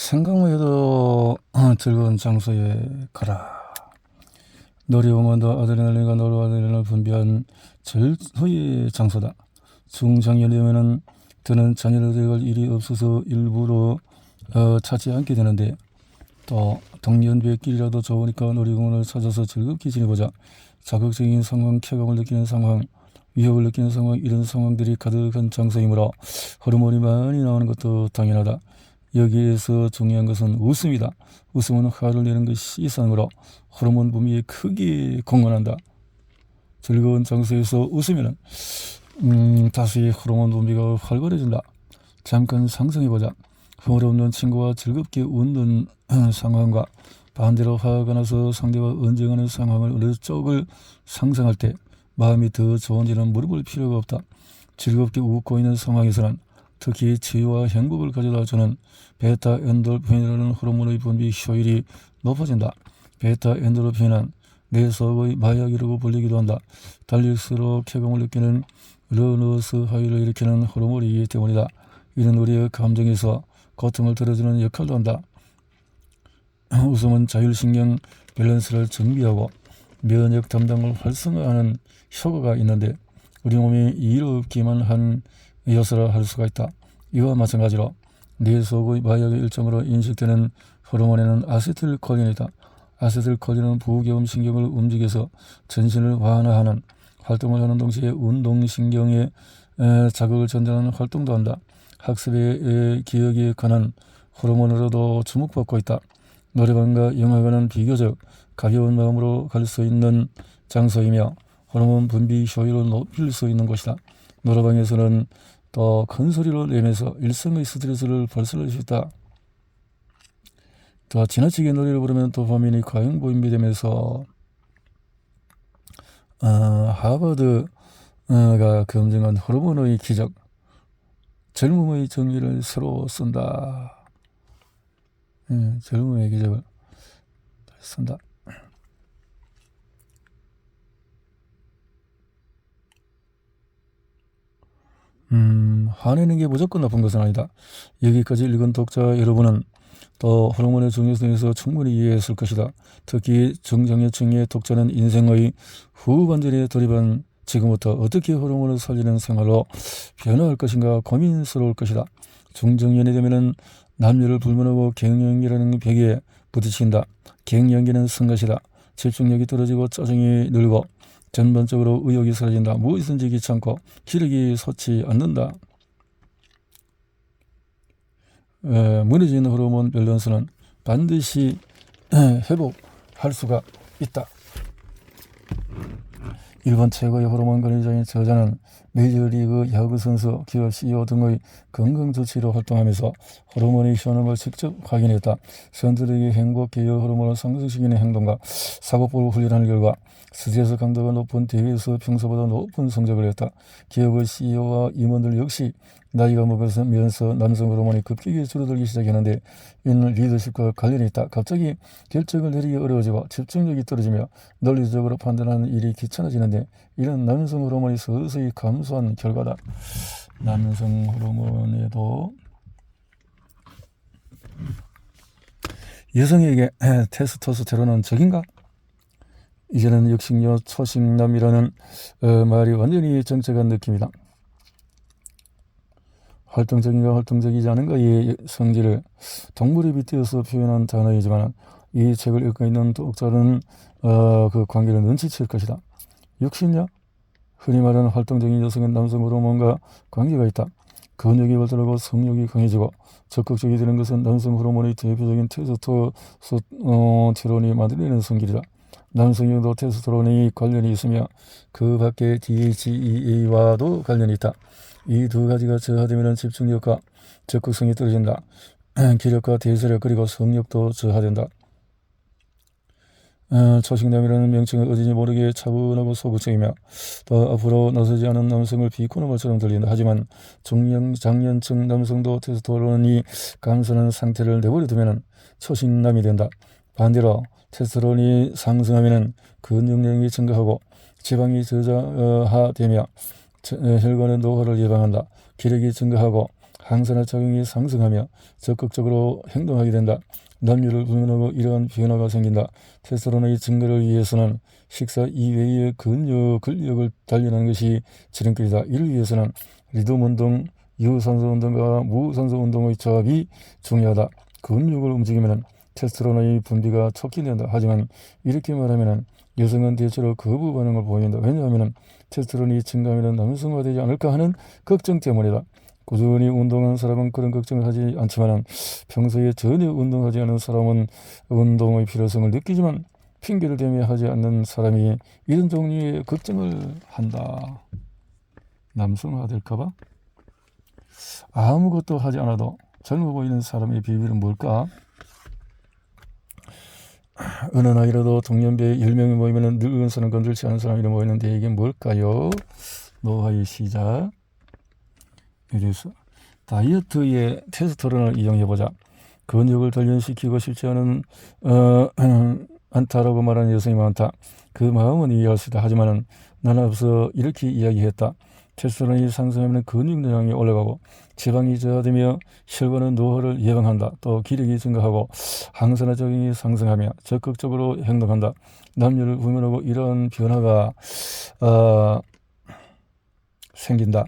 생각만 해도 즐거운 장소에 가라. 놀이공원도 아드레날린과 노르아드레날린을 분비한 절호의 장소다. 중장년이 되면은 드는 자녀를 데려갈 일이 없어서 일부러 찾지 않게 되는데, 또 동년배의 길이라도 좋으니까 놀이공원을 찾아서 즐겁게 지내보자. 자극적인 상황, 쾌감을 느끼는 상황, 위협을 느끼는 상황, 이런 상황들이 가득한 장소이므로 호르몬이 많이 나오는 것도 당연하다. 여기에서 중요한 것은 웃음이다. 웃음은 화를 내는 것이 이상으로 호르몬 분비에 크게 공헌한다. 즐거운 장소에서 웃으면 다수의 호르몬 분비가 활발해진다. 잠깐 상상해보자. 흥얼없는 친구와 즐겁게 웃는 상황과 반대로 화가 나서 상대와 언쟁하는 상황을 어느 쪽을 상상할 때 마음이 더 좋은지는 물어볼 필요가 없다. 즐겁게 웃고 있는 상황에서는 특히 치유와 행복을 가져다주는 베타 엔도르핀이라는 호르몬의 분비 효율이 높아진다. 베타 엔도르핀은 내 속의 마약이라고 불리기도 한다. 달릴수록 쾌감을 느끼는 러너스 하이를 일으키는 호르몬이기 때문이다. 이는 우리의 감정에서 고통을 덜어주는 역할도 한다. 웃음은 자율신경 밸런스를 정비하고 면역 담당을 활성화하는 효과가 있는데, 우리 몸이 이롭기만 한 요소라 할 수가 있다. 이와 마찬가지로 뇌 속의 마약의 일종으로 인식되는 호르몬에는 아세틸콜린이 있다. 아세틸콜린은 부교감 신경을 움직여서 전신을 완화하는 활동을 하는 동시에 운동신경에 자극을 전달하는 활동도 한다. 학습의 기억에 관한 호르몬으로도 주목받고 있다. 노래방과 영화관은 비교적 가벼운 마음으로 갈 수 있는 장소이며 호르몬 분비 효율을 높일 수 있는 곳이다. 노래방에서는 또 큰 소리로 내면서 일상의 스트레스를 발散할 수 있다. 또 지나치게 노래를 부르면 도파민이 과잉 분비되면서 하버드가 검증한 호르몬의 기적, 젊음의 정의를 새로 쓴다. 젊음의 기적을 쓴다. 화내는 게 무조건 나쁜 것은 아니다. 여기까지 읽은 독자 여러분은 또 호르몬의 중요성에 대해서 충분히 이해했을 것이다. 특히 중장년층의 독자는 인생의 후반전에 돌입한 지금부터 어떻게 호르몬을 살리는 생활로 변화할 것인가 고민스러울 것이다. 중장년이 되면은 남녀를 불문하고 갱년기라는 벽에 부딪힌다. 갱년기는 성가시다. 집중력이 떨어지고 짜증이 늘고 전반적으로 의욕이 사라진다. 무엇이든지 귀찮고 기력이 솟지 않는다. 무너진 호르몬 밸런스는 반드시 회복할 수가 있다. 일본 최고의 호르몬 관리자인 저자는 메이저리그 야구 선수, 기업 CEO 등의 건강조치로 활동하면서 호르몬의 효능을 직접 확인했다. 선수들에게 행복 계열 호르몬을 상승시키는 행동과 사고법을 훈련하는 결과 스트레스 강도가 높은 대회에서 평소보다 높은 성적을 했다. 기업의 CEO와 임원들 역시 나이가 먹으면서 남성 호르몬이 급격히 줄어들기 시작했는데, 이는 리더십과 관련이 있다. 갑자기 결정을 내리기 어려워지고 집중력이 떨어지며 논리적으로 판단하는 일이 귀찮아지는데, 이런 남성 호르몬이 서서히 감소한 결과다. 남성 호르몬에도 여성에게 테스토스테론은 적인가? 이제는 육식녀 초식남이라는 말이 완전히 정책한 느낌이다. 활동적인가 활동적이지 않은가의 성질을 동물에 빗대어서 표현한 단어이지만, 이 책을 읽고 있는 독자는 그 관계를 눈치챌 것이다. 육식녀? 흔히 말하는 활동적인 여성은 남성 호르몬과 관계가 있다. 근육이 발달하고 성욕이 강해지고 적극적이 되는 것은 남성 호르몬의 대표적인 테스토스테론이 만들어내는 성질이다. 남성형도 테스토스테론이 관련이 있으며 그 밖에 DHEA와도 관련이 있다. 이 두 가지가 저하되면 집중력과 적극성이 떨어진다. 기력과 대사력 그리고 성욕도 저하된다. 초식남이라는 명칭은 어딘지 모르게 차분하고 소극적이며 또 앞으로 나서지 않은 남성을 비꼬는 말처럼 들린다. 하지만 장년층 남성도 테스토스테론이 감소하는 상태를 내버려 두면 초식남이 된다. 반대로 테스토스테론이 상승하면 근육량이 증가하고 지방이 저하되며 혈관의 노화를 예방한다. 기력이 증가하고 항산화 작용이 상승하며 적극적으로 행동하게 된다. 남녀를 불문하고 이러한 변화가 생긴다. 테스토스테론의 증가를 위해서는 식사 이외의 근력을 단련하는 것이 지름길이다. 이를 위해서는 리듬 운동, 유산소 운동과 무산소 운동의 조합이 중요하다. 근육을 움직이면 테스토스테론의 분비가 촉진된다. 하지만 이렇게 말하면 여성은 대체로 거부 반응을 보인다. 왜냐하면 테스토스테론이 증가하면 남성화되지 않을까 하는 걱정 때문이다. 꾸준히 운동하는 사람은 그런 걱정을 하지 않지만 평소에 전혀 운동하지 않은 사람은 운동의 필요성을 느끼지만 핑계를 대며 하지 않는 사람이 이런 종류의 걱정을 한다. 남성화될까봐? 아무것도 하지 않아도 젊어 보이는 사람의 비밀은 뭘까? 어느 나이라도 동년배 10명이 모이면 늙은 사람 건들지 않은 사람이 모이는데 이게 뭘까요? 노화의 시작. 이래서 다이어트에 테스토스테론을 이용해보자. 근육을 단련시키고 싶지 않은 않다라고 말하는 여성이 많다. 그 마음은 이해할 수 있다. 하지만 나는 앞서 이렇게 이야기했다. 테스토스테론이 상승하면 근육량이 올라가고 지방이 저하되며 혈관의 노화를 예방한다. 또 기력이 증가하고 항산화 작용이 상승하며 적극적으로 행동한다. 남녀를 구분하고 이러한 변화가 생긴다.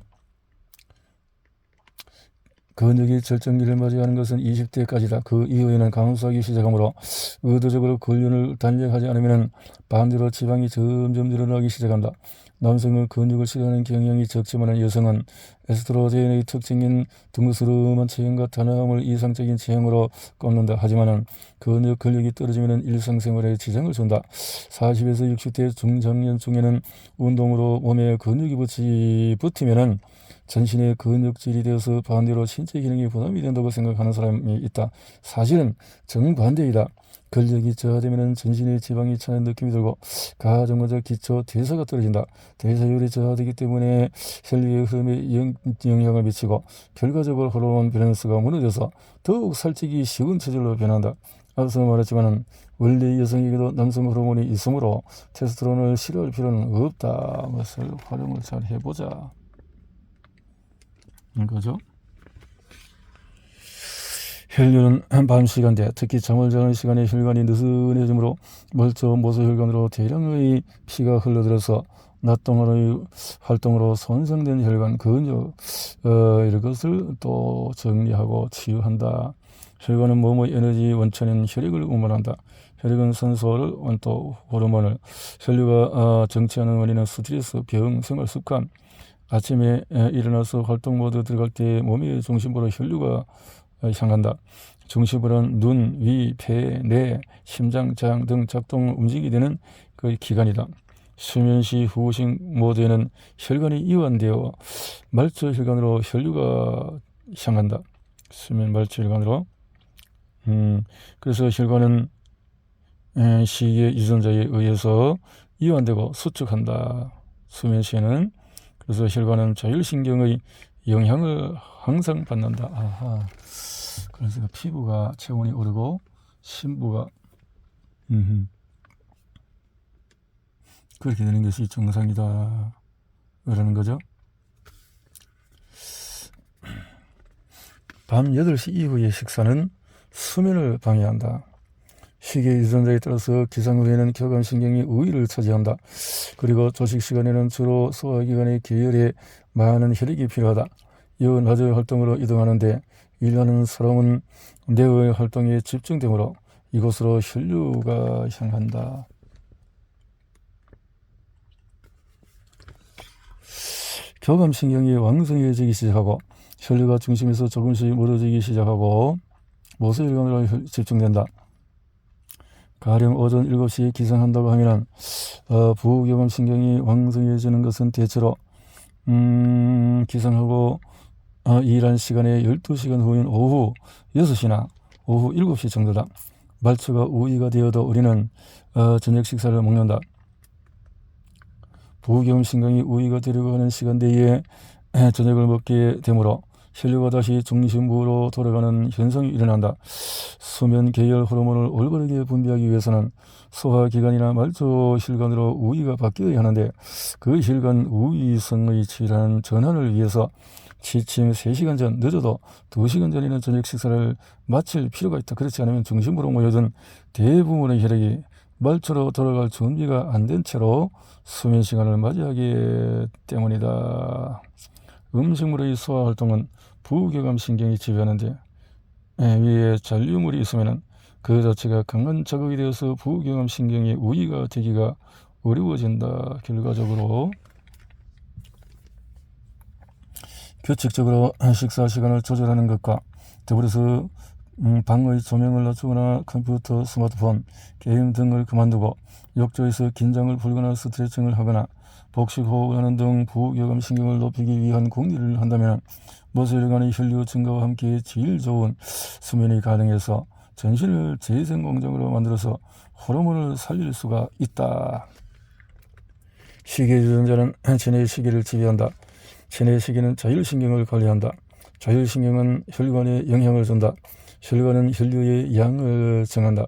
근육이 절정기를 맞이하는 것은 20대까지다. 그 이후에는 감소하기 시작하므로 의도적으로 근육을 단련하지 않으면 반대로 지방이 점점 늘어나기 시작한다. 남성은 근육을 싫어하는 경향이 적지만 여성은 에스트로겐의 특징인 둥그스름한 체형과 단아함을 이상적인 체형으로 꼽는다. 하지만 근력이 떨어지면 일상생활에 지장을 준다. 40에서 60대 중장년 중에는 운동으로 몸에 근육이 붙으면 전신의 근육질이 되어서 반대로 신체 기능이 부담이 된다고 생각하는 사람이 있다. 사실은 정반대이다. 근력이 저하되면 전신의 지방이 차는 느낌이 들고 가정과적 기초 대사가 떨어진다. 대사율이 저하되기 때문에 혈류의 흐름에 영향을 미치고 결과적으로 호르몬 밸런스가 무너져서 더욱 살찌기 쉬운 체질로 변한다. 앞서 말했지만 원래 여성에게도 남성 호르몬이 있으므로 테스토스테론을 싫어할 필요는 없다. 것을 활용을 잘 해보자. 그죠? 혈류는 밤 시간대, 특히 잠을 자는 시간에 혈관이 느슨해지므로 모소혈관으로 대량의 피가 흘러들어서 낮 동안의 활동으로 손상된 혈관, 근육 이런 것을 또 정리하고 치유한다. 혈관은 몸의 에너지 원천인 혈액을 운반한다. 혈액은 산소를 또 호르몬을. 혈류가 정체하는 원인은 스트레스, 병, 생활습관. 아침에 일어나서 활동 모드 들어갈 때 몸의 중심부로 혈류가 향한다. 중심부는 눈, 위, 폐, 뇌, 심장, 장 등 작동 움직이게 되는 그 기관이다. 수면 시 후식 모드에는 혈관이 이완되어 말초 혈관으로 혈류가 향한다. 수면 말초 혈관으로. 그래서 혈관은 시의 유전자에 의해서 이완되고 수축한다. 수면 시에는. 그래서 혈관은 자율신경의 영향을 항상 받는다. 아하. 그래서 피부가 체온이 오르고 심부가 그렇게 되는 것이 정상이다. 그러는 거죠. 밤 8시 이후의 식사는 수면을 방해한다. 시계 유전자에 따라서 기상 후에는 교감신경이 우위를 차지한다. 그리고 조식 시간에는 주로 소화기관의 계열에 많은 혈액이 필요하다. 이후 낮의 활동으로 이동하는데 일하는 사람은 뇌의 활동에 집중되므로 이곳으로 혈류가 향한다. 교감신경이 왕성해지기 시작하고 혈류가 중심에서 조금씩 멀어지기 시작하고 모세혈관으로 집중된다. 가령 오전 7시에 기상한다고 하면 부교감신경이 왕성해지는 것은 대체로 기상하고 일한 시간에 12시간 후인 오후 6시나 오후 7시 정도다. 말초가 우위가 되어도 우리는 저녁 식사를 먹는다. 부교감신경이 우위가 되려고 하는 시간대에 저녁을 먹게 되므로 혈류가 다시 중심부로 돌아가는 현상이 일어난다. 수면 계열 호르몬을 올바르게 분비하기 위해서는 소화기관이나 말초 혈관으로 우위가 바뀌어야 하는데 그 혈관 우위성의 질환 전환을 위해서 취침 3시간 전, 늦어도 2시간 전에는 저녁 식사를 마칠 필요가 있다. 그렇지 않으면 중심부로 모여든 대부분의 혈액이 말초로 돌아갈 준비가 안 된 채로 수면 시간을 맞이하기 때문이다. 음식물의 소화 활동은 부교감 신경이 지배하는데 위에 잔류물이 있으면 그 자체가 강한 자극이 되어서 부교감 신경의 우위가 되기가 어려워진다. 결과적으로 규칙적으로 식사 시간을 조절하는 것과 더불어서 방의 조명을 낮추거나 컴퓨터, 스마트폰, 게임 등을 그만두고 욕조에서 긴장을 풀거나 스트레칭을 하거나 복식호흡을 하는 등 부교감 신경을 높이기 위한 궁리를 한다면 모세혈관의 혈류 증가와 함께 제일 좋은 수면이 가능해서 전신을 재생공장으로 만들어서 호르몬을 살릴 수가 있다. 시계 주전자는 체내의 시계를 지배한다. 체내의 시계는 자율신경을 관리한다. 자율신경은 혈관에 영향을 준다. 혈관은 혈류의 양을 정한다.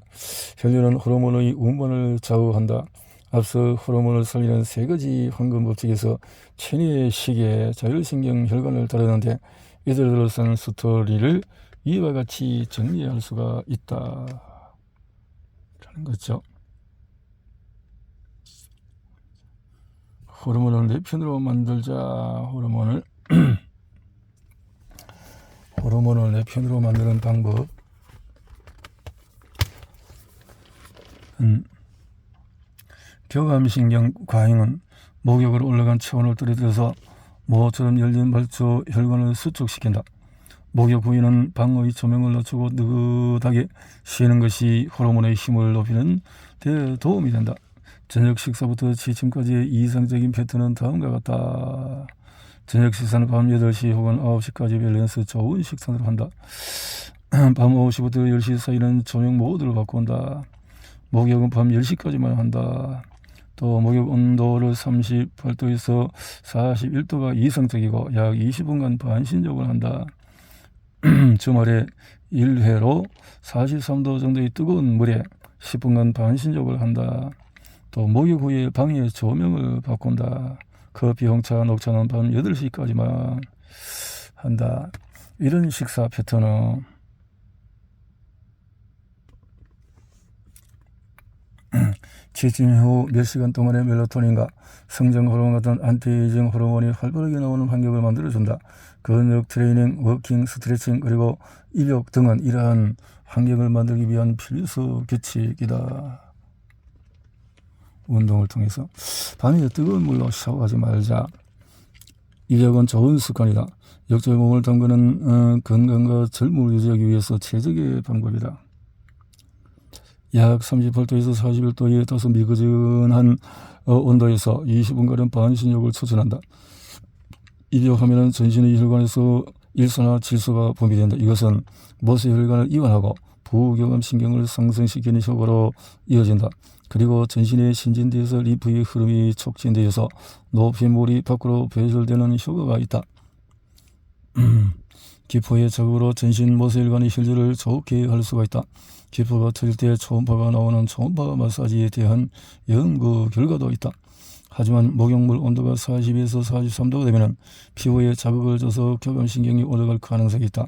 혈류는 호르몬의 운반을 좌우한다. 앞서 호르몬을 살리는 3가지 황금 법칙에서 체내의 시계, 자율신경, 혈관을 다루는데 이들을 둘러싼 스토리를 이와 같이 정리할 수가 있다. 라는 거죠. 호르몬을 내 편으로 만들자. 호르몬을 내 편으로 만드는 방법. 교감신경 과잉은 목욕으로 올라간 체온을 떨어뜨려서 모처럼 열린 말초 혈관을 수축시킨다. 목욕 후에는 방의 조명을 낮추고 느긋하게 쉬는 것이 호르몬의 힘을 높이는 데 도움이 된다. 저녁 식사부터 취침까지의 이상적인 패턴은 다음과 같다. 저녁 식사는 밤 8시 혹은 9시까지 밸런스 좋은 식사를 한다. 밤 9시부터 10시 사이는 조명 모드를 바꾼다. 목욕은 밤 10시까지만 한다. 또 목욕 온도를 38도에서 41도가 이상적이고 약 20분간 반신욕을 한다. 주말에 1회로 43도 정도의 뜨거운 물에 10분간 반신욕을 한다. 또 목욕 후에 방의 조명을 바꾼다. 커피, 홍차, 녹차는 밤 8시까지만 한다. 이런 식사 패턴은 취침 후 몇 시간 동안의 멜라토닌과 성장 호르몬 같은 안티에이징 호르몬이 활발하게 나오는 환경을 만들어준다. 근육 트레이닝, 워킹, 스트레칭, 그리고 입욕 등은 이러한 환경을 만들기 위한 필수 규칙이다. 운동을 통해서 밤에 뜨거운 물로 샤워하지 말자. 입욕은 좋은 습관이다. 욕조에 몸을 담그는 건강과 젊음을 유지하기 위해서 최적의 방법이다. 약 38도에서 41도의 다소 미끄러운 온도에서 20분가량 반신욕을 추천한다. 입욕하면 전신의 혈관에서 일산화질소가 분비된다. 이것은 모세혈관을 이완하고 부교감 신경을 상승시키는 효과로 이어진다. 그리고 전신의 신진대에서 림프의 흐름이 촉진되어서 노폐물이 밖으로 배출되는 효과가 있다. 기포의 자극으로 전신 모세혈관의 혈류를 좋게 할 수가 있다. 기포가 터질 때 초음파가 나오는 초음파 마사지에 대한 연구 결과도 있다. 하지만 목욕물 온도가 40에서 43도가 되면 피부에 자극을 줘서 교감신경이 올라갈 가능성이 있다.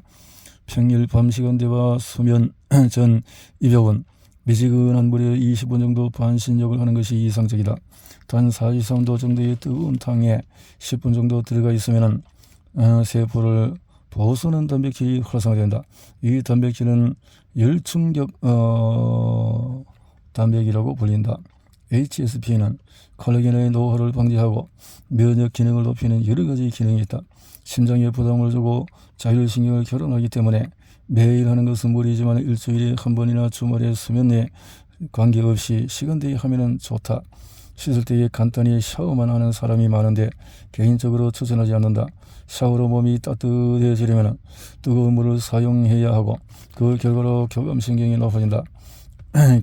평일 밤 시간대와 수면 전 입욕은 미지근한 물에 20분 정도 반신욕을 하는 것이 이상적이다. 단 43도 정도의 뜨거운 탕에 10분 정도 들어가 있으면 세포를 보수하는 단백질이 활성화된다. 이 단백질은 열충격 단백이라고 불린다. HSP는 콜라겐의 노화를 방지하고 면역 기능을 높이는 여러 가지 기능이 있다. 심장에 부담을 주고 자율신경을 결혼하기 때문에 매일 하는 것은 무리지만 일주일에 한 번이나 주말에 수면 내 관계없이 시간대에 하면 좋다. 씻을 때에 간단히 샤워만 하는 사람이 많은데 개인적으로 추천하지 않는다. 샤워로 몸이 따뜻해지려면 뜨거운 물을 사용해야 하고 그 결과로 교감신경이 높아진다.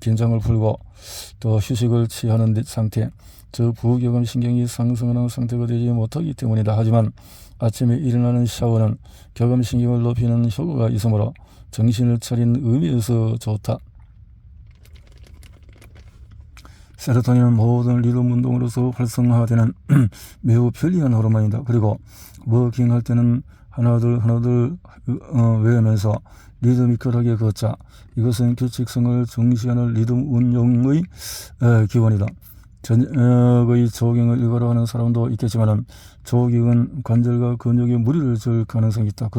긴장을 풀고 또 휴식을 취하는 상태, 저 부교감신경이 상승하는 상태가 되지 못하기 때문이다. 하지만 아침에 일어나는 샤워는 교감신경을 높이는 효과가 있으므로 정신을 차린 의미에서 좋다. 세로토닌은 모든 리듬 운동으로서 활성화되는 매우 편리한 호르몬이다. 그리고 워킹할 때는 하나둘 외우면서 리드미컬하게 걷자. 이것은 규칙성을 중시하는 리듬 운용의 기본이다. 저녁의 조깅을 일과로 하는 사람도 있겠지만 조깅은 관절과 근육에 무리를 줄 가능성이 있다.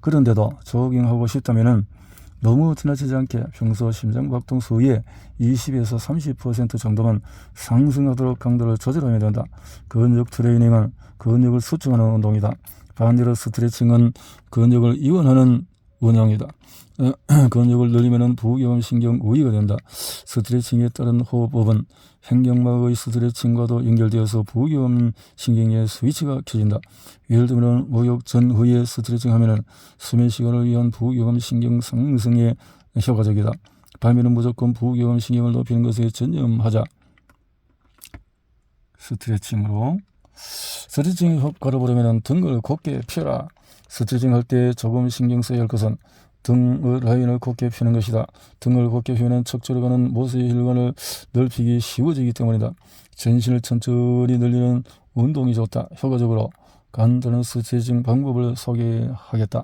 그런데도 조깅하고 싶다면 너무 지나치지 않게 평소 심장박동 수의 20에서 30% 정도만 상승하도록 강도를 조절하면 된다. 근육 트레이닝은 근육을 수축하는 운동이다. 반대로 스트레칭은 근육을 이완하는 운동이다. 근육을 늘리면 부교감신경 우위가 된다. 스트레칭에 따른 호흡법은 횡격막의 스트레칭과도 연결되어서 부교감신경의 스위치가 켜진다. 예를 들면 목욕 전 후에 스트레칭하면 수면 시간을 위한 부교감신경 상승에 효과적이다. 밤에는 무조건 부교감신경을 높이는 것에 전념하자. 스트레칭으로 스트레칭 효과를 보려면 등을 곧게 펴라. 스트레칭 할 때 조금 신경 써야 할 것은 등의 라인을 곧게 펴는 것이다. 등을 곧게 펴면 척추로 가는 모세의 혈관을 넓히기 쉬워지기 때문이다. 전신을 천천히 늘리는 운동이 좋다. 효과적으로 간단한 스트레칭 방법을 소개하겠다.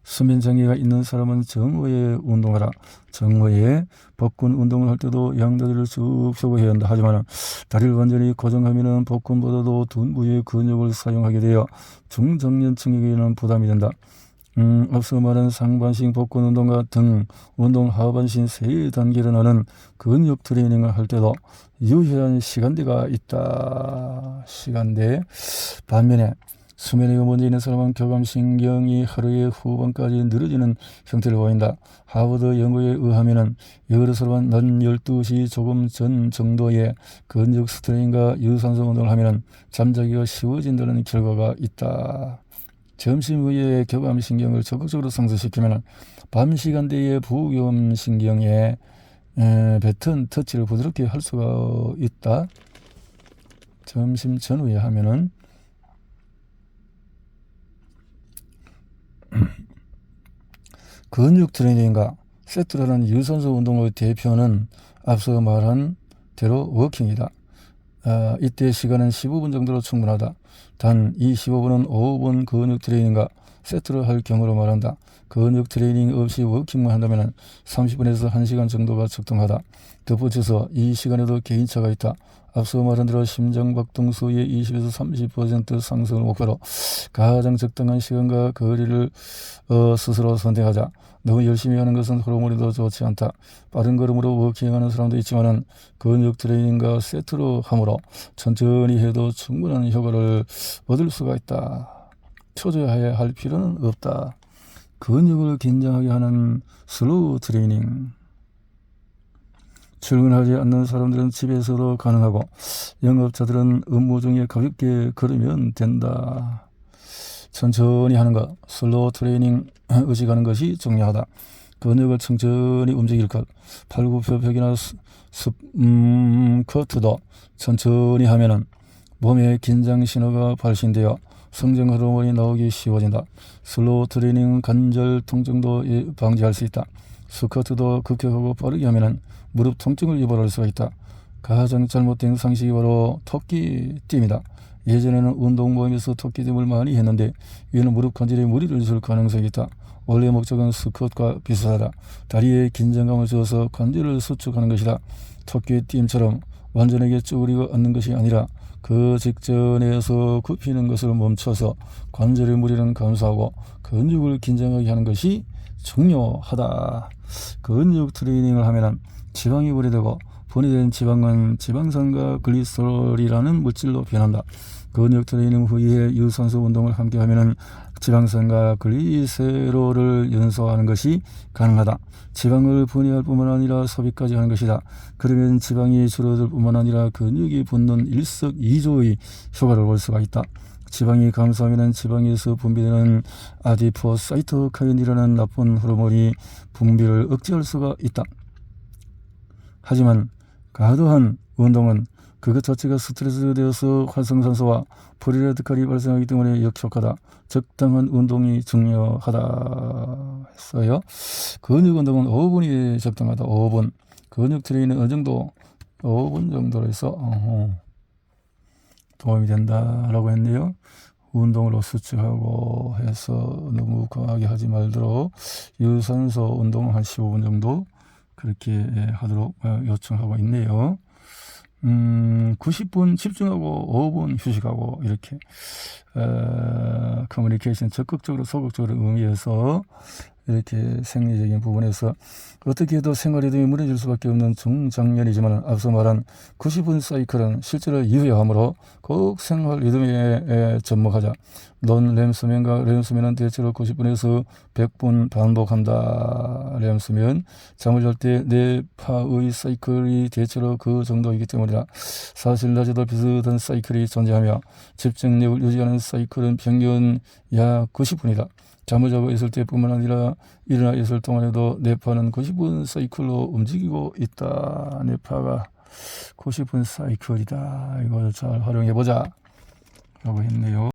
수면장애가 있는 사람은 정오에 운동하라. 정오에 복근 운동을 할 때도 양다리를 쭉 펴고 해야 한다. 하지만 다리를 완전히 고정하면 복근보다도 둔 부위의 근육을 사용하게 되어 중장년층에게는 부담이 된다. 앞서 말한 상반신 복근 운동과 등 운동 하반신 세 단계를 하는 근육 트레이닝을 할 때도 유효한 시간대가 있다. 시간대. 반면에 수면에 문제 있는 사람은 교감신경이 하루의 후반까지 늘어지는 형태를 보인다. 하버드 연구에 의하면 여러 사람은 낮 12시 조금 전 정도의 근육 스트레칭과 유산소 운동을 하면 잠자기가 쉬워진다는 결과가 있다. 점심 후에 교감신경을 적극적으로 상승시키면 밤 시간대의 부교감신경에 뱉은 터치를 부드럽게 할 수가 있다. 점심 전후에 하면은 근육 트레이닝과 세트라는 유산소 운동의 대표는 앞서 말한 대로 워킹이다. 이때 시간은 15분 정도로 충분하다. 단 이 15분은 5분 근육 트레이닝과 세트를 할 경우로 말한다. 근육 트레이닝 없이 워킹만 한다면 30분에서 1시간 정도가 적당하다. 덧붙여서 이 시간에도 개인차가 있다. 앞서 말한 대로 심장박동 수의 20에서 30% 상승을 목표로 가장 적당한 시간과 거리를 스스로 선택하자. 너무 열심히 하는 것은 호르몬에도 좋지 않다. 빠른 걸음으로 워킹하는 사람도 있지만 근육 트레이닝과 세트로 하므로 천천히 해도 충분한 효과를 얻을 수가 있다. 초조해야 할 필요는 없다. 근육을 긴장하게 하는 슬로우 트레이닝. 출근하지 않는 사람들은 집에서도 가능하고 영업자들은 업무 중에 가볍게 걸으면 된다. 천천히 하는 것, 슬로우 트레이닝 의식하는 것이 중요하다. 근육을 천천히 움직일 것, 팔굽혀펴기나 스쿼트도 천천히 하면은 몸에 긴장 신호가 발신되어 성장 호르몬이 나오기 쉬워진다. 슬로우 트레이닝은 관절 통증도 방지할 수 있다. 스쿼트도 급격하고 빠르게 하면은 무릎 통증을 유발할 수가 있다. 가장 잘못된 상식이 바로 토끼띠입니다. 예전에는 운동 모임에서 토끼띠을 많이 했는데 이는 무릎 관절에 무리를 줄 가능성이 있다. 원래 목적은 스쿼트와 비슷하다. 다리에 긴장감을 주어서 관절을 수축하는 것이다. 토끼띠임처럼 완전하게 쭈그리고 앉는 것이 아니라 그 직전에서 굽히는 것을 멈춰서 관절의 무리는 감소하고 근육을 긴장하게 하는 것이 중요하다. 근육 트레이닝을 하면 지방이 분해되고 분해된 지방은 지방산과 글리세롤이라는 물질로 변한다. 근육 트레이닝 후에 유산소 운동을 함께 하면 지방산과 글리세롤을 연소하는 것이 가능하다. 지방을 분해할 뿐만 아니라 소비까지 하는 것이다. 그러면 지방이 줄어들 뿐만 아니라 근육이 붙는 일석이조의 효과를 볼 수가 있다. 지방이 감소하면 지방에서 분비되는 아디포사이토카인이라는 나쁜 호르몬이 분비를 억제할 수가 있다. 하지만 과도한 운동은 그것 자체가 스트레스 되어서 활성산소와 프리라디칼이 발생하기 때문에 역효과다. 적당한 운동이 중요하다 했어요. 근육 운동은 5분이 적당하다. 5분. 근육 트레이닝 어느 정도 5분 정도로 해서 도움이 된다라고 했네요. 운동으로 수축하고 해서 너무 과하게 하지 말도록 유산소 운동 한 15분 정도 그렇게 하도록 요청하고 있네요. 90분 집중하고 5분 휴식하고 이렇게 커뮤니케이션 적극적으로 소극적으로 응해서 이렇게 생리적인 부분에서 어떻게 해도 생활 리듬이 무너질 수밖에 없는 중장년이지만 앞서 말한 90분 사이클은 실제로 유효하므로 꼭 생활 리듬에 접목하자. 넌 램수면과 램수면은 대체로 90분에서 100분 반복한다. 램수면 잠을 잘 때 뇌파의 사이클이 대체로 그 정도이기 때문이다. 사실 낮에도 비슷한 사이클이 존재하며 집중력을 유지하는 사이클은 평균 약 90분이다. 잠을 자고 있을 때뿐만 아니라 일어나 있을 동안에도 뇌파는 90분 사이클로 움직이고 있다. 뇌파가 90분 사이클이다. 이걸 잘 활용해보자 라고 했네요.